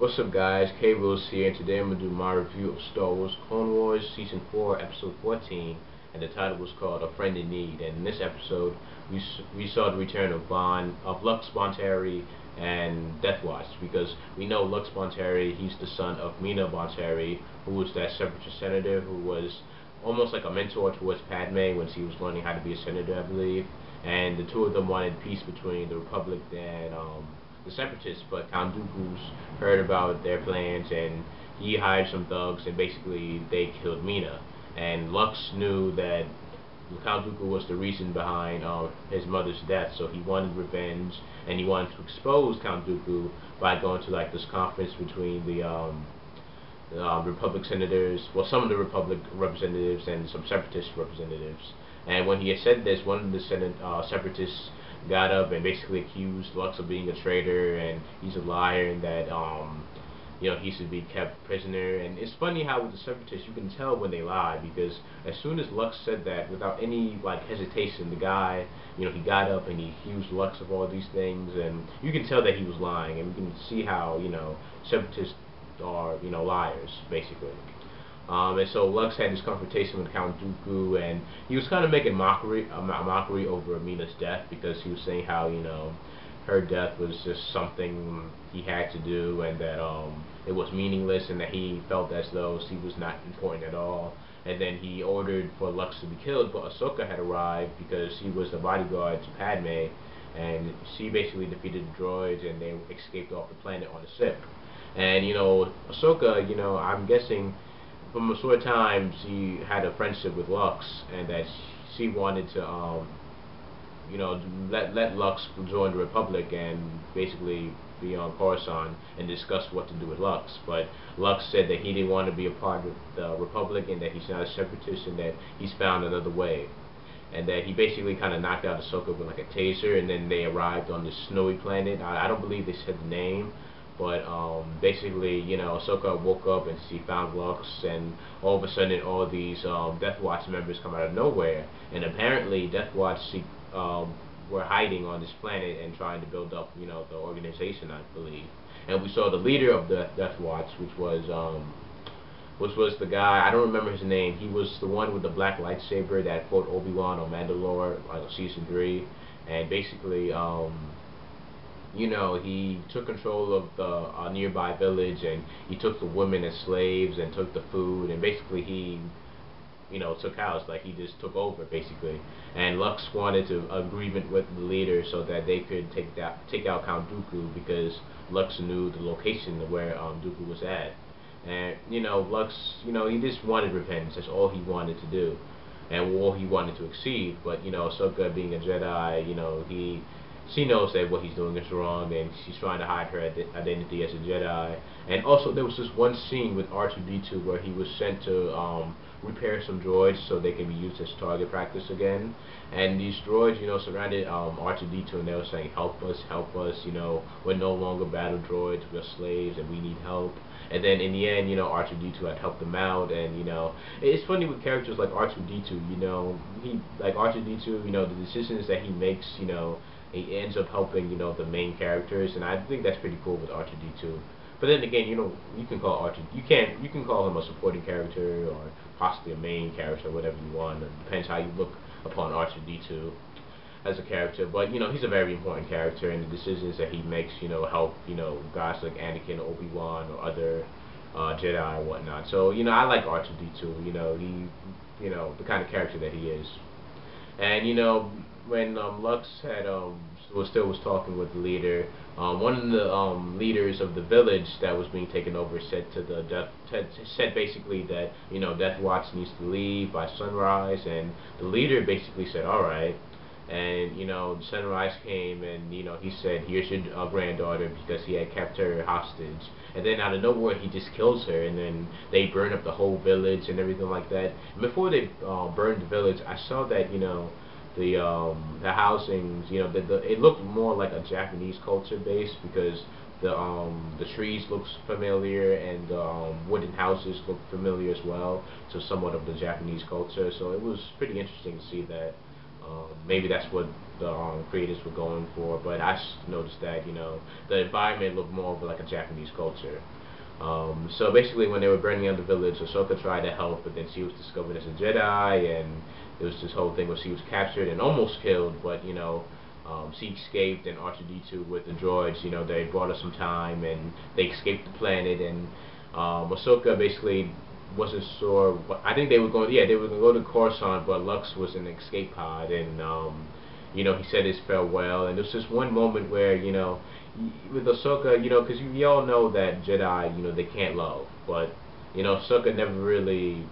What's up guys, K-Wills here, and today I'm going to do my review of Star Wars Clone Wars Season 4, Episode 14, and the title was called A Friend in Need. And in this episode, we saw the return of Lux Bonteri and Death Watch, because we know Lux Bonteri, he's the son of Mina Bonteri, who was that Separatist senator who was almost like a mentor towards Padme when she was learning how to be a senator, I believe. And the two of them wanted peace between the Republic and the Separatists, but Count Dooku's heard about their plans and he hired some thugs and basically they killed Mina. And Lux knew that Count Dooku was the reason behind his mother's death, so he wanted revenge and he wanted to expose Count Dooku by going to like this conference between the Republic senators, well, some of the Republic representatives and some Separatist representatives. And when he had said this, one of the Separatists got up and basically accused Lux of being a traitor and he's a liar and that he should be kept prisoner. And it's funny how with the Separatists you can tell when they lie, because as soon as Lux said that, without any like hesitation, the guy, he got up and he accused Lux of all these things, and you can tell that he was lying. And you can see how Separatists are liars basically. And so Lux had this confrontation with Count Dooku, and he was kind of making mockery over Mina's death, because he was saying how her death was just something he had to do, and that it was meaningless, and that he felt as though she was not important at all. And then he ordered for Lux to be killed, but Ahsoka had arrived because she was the bodyguard to Padme, and she basically defeated the droids, and they escaped off the planet on a ship. And Ahsoka, I'm guessing from a short time she had a friendship with Lux, and that she wanted to let Lux join the Republic and basically be on Coruscant and discuss what to do with Lux. But Lux said that he didn't want to be a part of the Republic, and that he's not a separatist, and that he's found another way. And that he basically kind of knocked out Ahsoka with like a taser, and then they arrived on this snowy planet. I don't believe they said the name, but basically, Ahsoka woke up and she found Lux, and all of a sudden all these Death Watch members come out of nowhere, and apparently Death Watch were hiding on this planet and trying to build up, the organization, I believe. And we saw the leader of the Death Watch, which was the guy, I don't remember his name. He was the one with the black lightsaber that fought Obi-Wan on Mandalore, season 3, and basically he took control of the nearby village, and he took the women as slaves and took the food, and basically he took house, like he just took over basically. And Lux wanted to agreement with the leader so that they could take out Count Dooku, because Lux knew the location of where Dooku was at. And Lux, he just wanted revenge. That's all he wanted to do, and all he wanted to achieve. But Ahsoka, being a Jedi, she knows that what he's doing is wrong, and she's trying to hide her identity as a Jedi. And also, there was this one scene with R2-D2 where he was sent to repair some droids so they can be used as target practice again. And these droids, surrounded R2-D2, and they were saying, help us, we're no longer battle droids, we're slaves, and we need help. And then in the end, R2-D2 had helped them out, and it's funny with characters like R2-D2, he, like R2-D2, the decisions that he makes, he ends up helping, the main characters, and I think that's pretty cool with R2-D2. But then again, you can call you can call him a supporting character or possibly a main character, whatever you want. It depends how you look upon R2-D2 as a character. But he's a very important character, and the decisions that he makes, help guys like Anakin, Obi-Wan, or other Jedi or whatnot. So I like R2-D2. He the kind of character that he is. And when Lux had was talking with the leader, one of the leaders of the village that was being taken over said said basically that Death Watch needs to leave by sunrise, and the leader basically said, all right. And sunrise came, and he said, here's your granddaughter, because he had kept her hostage. And then out of nowhere he just kills her, and then they burn up the whole village and everything like that. And before they burned the village, I saw that the housings, it looked more like a Japanese culture base, because the trees looked familiar, and the wooden houses looked familiar as well, so somewhat of the Japanese culture. So it was pretty interesting to see that. Maybe that's what the creators were going for, but I noticed that the environment looked more of like a Japanese culture. So basically, when they were burning down the village, Ahsoka tried to help, but then she was discovered as a Jedi, and there was this whole thing where she was captured and almost killed, but she escaped, and R2-D2 with the droids, they brought her some time, and they escaped the planet, and Ahsoka basically wasn't sure. I think they were going, yeah, they were going to go to Coruscant, but Lux was in an escape pod, and he said his farewell, and there was just one moment where with Ahsoka, because we all know that Jedi, they can't love, but Ahsoka never really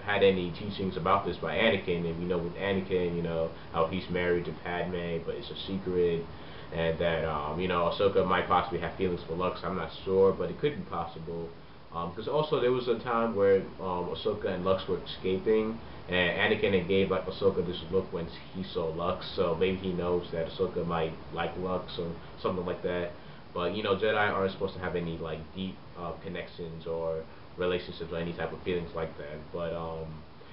had any teachings about this by Anakin, and with Anakin, how he's married to Padme, but it's a secret, and that Ahsoka might possibly have feelings for Lux. I'm not sure, but it could be possible. Because also there was a time where Ahsoka and Lux were escaping, and Anakin had gave like Ahsoka this look when he saw Lux, so maybe he knows that Ahsoka might like Lux or something like that. But Jedi aren't supposed to have any like deep connections or relationships or any type of feelings like that. But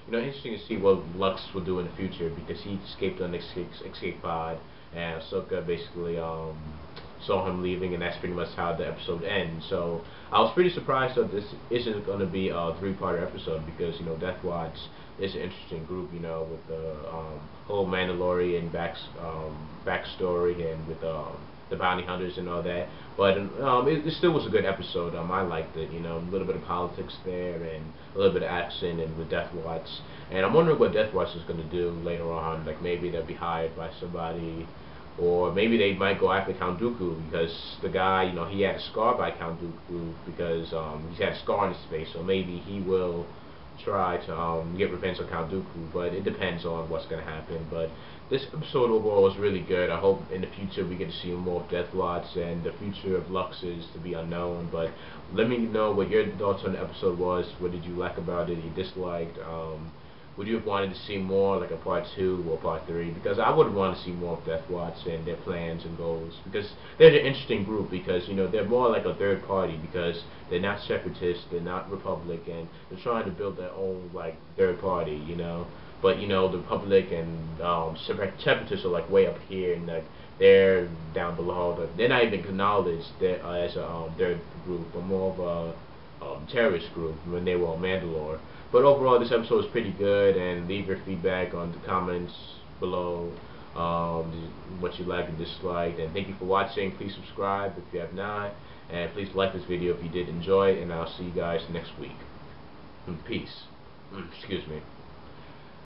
interesting to see what Lux will do in the future, because he escaped on the escape pod, and Ahsoka basically saw him leaving, and that's pretty much how the episode ends. So I was pretty surprised that this isn't going to be a three-part episode, because Death Watch is an interesting group, with the whole Mandalorian backstory, and with the bounty hunters and all that. But it still was a good episode. I liked it. A little bit of politics there, and a little bit of action, and with Death Watch. And I'm wondering what Death Watch is going to do later on. Like maybe they'll be hired by somebody, or maybe they might go after Count Dooku, because the guy, he had a scar by Count Dooku, because he's had a scar on his face, so maybe he will try to get revenge on Count Dooku, but it depends on what's going to happen. But this episode overall was really good. I hope in the future we get to see more of Death Watch, and the future of Lux is to be unknown. But let me know what your thoughts on the episode was. What did you like about it, you disliked? Would you have wanted to see more, like a part 2 or part 3? Because I would want to see more of Death Watch and their plans and goals, because they're an interesting group, because they're more like a third party, because they're not separatists, they're not Republic, and they're trying to build their own like third party, but the Republic and separatists are like way up here, and like they're down below. They're not even acknowledged as a third group, but more of a terrorist group when they were on Mandalore. But overall, this episode was pretty good, and leave your feedback on the comments below, what you liked and disliked. And thank you for watching. Please subscribe if you have not, and please like this video if you did enjoy it, and I'll see you guys next week. Peace. Excuse me.